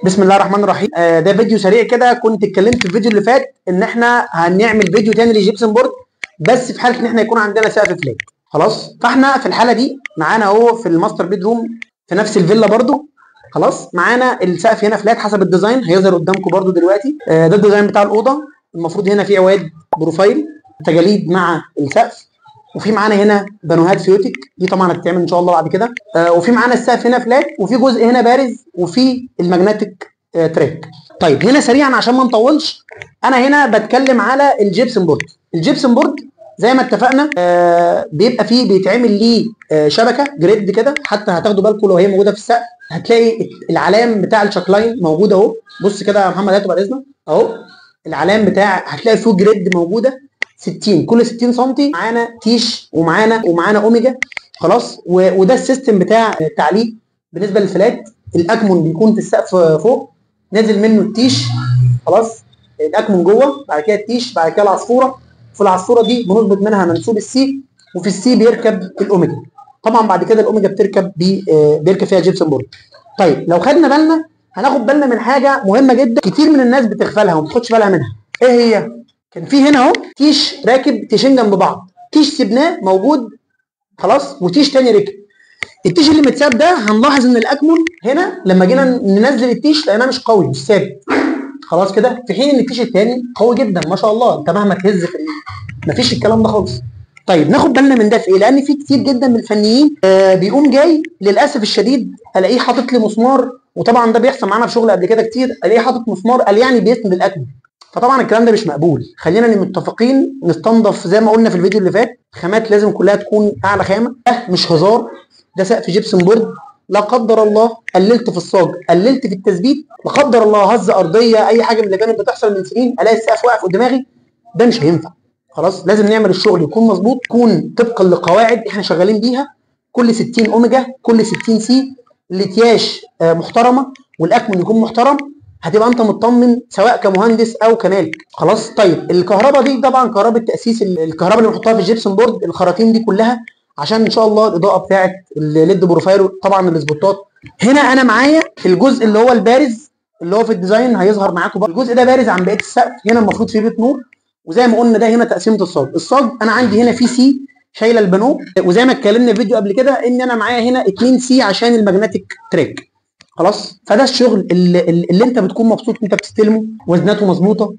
بسم الله الرحمن الرحيم. ده فيديو سريع كده. كنت اتكلمت في الفيديو اللي فات ان احنا هنعمل فيديو تاني لجيبسن بورد، بس في حاله ان احنا يكون عندنا سقف فلات. خلاص، فاحنا في الحاله دي معانا اهو في الماستر بيدروم في نفس الفيلا برضو. خلاص، معانا السقف هنا فلات حسب الديزاين، هيظهر قدامكم برضو دلوقتي. ده الديزاين بتاع الاوضه. المفروض هنا في عواد بروفايل تجاليد مع السقف، وفي معانا هنا بانوهات فيوتك، دي طبعا هتتعمل ان شاء الله بعد كده. وفي معانا السقف هنا فلات، وفي جزء هنا بارز، وفي الماجنتيك تراك. طيب هنا سريعا عشان ما نطولش، انا هنا بتكلم على الجيبسن بورد. الجيبسن بورد زي ما اتفقنا بيبقى فيه بيتعمل ليه شبكه جريد كده. حتى هتاخدوا بالكم لو هي موجوده في السقف هتلاقي العلام بتاع الشاكلاين موجود اهو. بص كده يا محمد، هاتوا بعد اذنك اهو العلام بتاع، هتلاقي فيه جريد موجوده 60 كل 60 سم. معانا تيش ومعانا اوميجا. خلاص، وده السيستم بتاع التعليق. بالنسبه للفلات الاكمون بيكون في السقف فوق، نازل منه التيش. خلاص، الاكمون جوه، بعد كده التيش، بعد كده العصفوره. في العصفوره دي بنظبط منها منسوب السي، وفي السي بيركب الاوميجا. طبعا بعد كده الاوميجا بيركب فيها جيبسن بورد. طيب لو خدنا بالنا هناخد بالنا من حاجه مهمه جدا كتير من الناس بتغفلها وما بتاخدش بالها منها. ايه هي؟ كان في هنا اهو تيش راكب تيشين جنب بعض، تيش سيبناه موجود خلاص، وتيش تاني ركب. التيش اللي متساب ده هنلاحظ ان الاكمون هنا لما جينا ننزل التيش لقيناه مش قوي، مش ثابت. خلاص كده، في حين ان التيش الثاني قوي جدا ما شاء الله، انت مهما تهز في مفيش الكلام ده خالص. طيب ناخد بالنا من ده في ايه؟ لان في كتير جدا من الفنيين بيقوم جاي للاسف الشديد الاقيه حاطط لي مسمار، وطبعا ده بيحصل معانا في شغل قبل كده كتير، الاقيه حاطط مسمار قال يعني بيسند الاكمون. فطبعا الكلام ده مش مقبول. خلينا متفقين نستنضف زي ما قلنا في الفيديو اللي فات، خامات لازم كلها تكون اعلى خامه. ده مش هزار، ده سقف جيبسن بورد. لا قدر الله قللت في الصاج، قللت في التثبيت، لا قدر الله هز ارضيه، اي حاجه من اللي كانت بتحصل من سنين الاقي السقف واقف قدام دماغي، ده مش هينفع. خلاص، لازم نعمل الشغل يكون مظبوط، يكون طبقا لقواعد احنا شغالين بيها. كل 60 اوميجا، كل 60 سي، الاتياش محترمه، والاكمن يكون محترم. هتبقى انت مطمن سواء كمهندس او كمالك. خلاص. طيب الكهرباء دي طبعا كهرباء تاسيس، الكهرباء اللي بنحطها في الجيبسن بورد، الخراطيم دي كلها عشان ان شاء الله الاضاءه بتاعه الليد بروفايل، طبعا السبوتات. هنا انا معايا الجزء اللي هو البارز اللي هو في الديزاين هيظهر معاكم بقى. الجزء ده بارز عن بقيه السقف. هنا المفروض فيه بيت نور، وزي ما قلنا ده هنا تقسيمه الصاج. الصاج انا عندي هنا في سي شايله البانو، وزي ما اتكلمنا في فيديو قبل كده ان انا معايا هنا 2 سي عشان الماجنتيك تراك. خلاص، فده الشغل اللي انت بتكون مبسوط وانت بتستلمه. وزناته مظبوطه،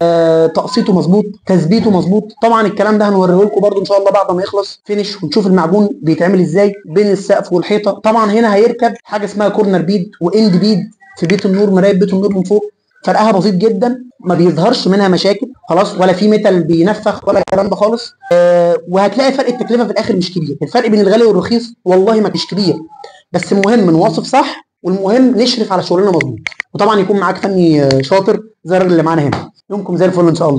تقسيطه مظبوط، تثبيته مظبوط. طبعا الكلام ده هنوريه لكم برده ان شاء الله بعد ما يخلص فينش، ونشوف المعجون بيتعمل ازاي بين السقف والحيطه. طبعا هنا هيركب حاجه اسمها كورنر بيد واند بيد في بيت النور، مرايه بيت النور من فوق. فرقها بسيط جدا، ما بيظهرش منها مشاكل. خلاص، ولا في ميتال بينفخ ولا الكلام ده خالص. وهتلاقي فرق التكلفه في الاخر مش كبير. الفرق بين الغالي والرخيص والله ما فيش كبير، بس المهم نواصف صح، والمهم نشرف على شغلنا مظبوط. وطبعا يكون معاك فني شاطر زي الراجل اللي معانا هنا. يومكم زي الفل ان شاء الله.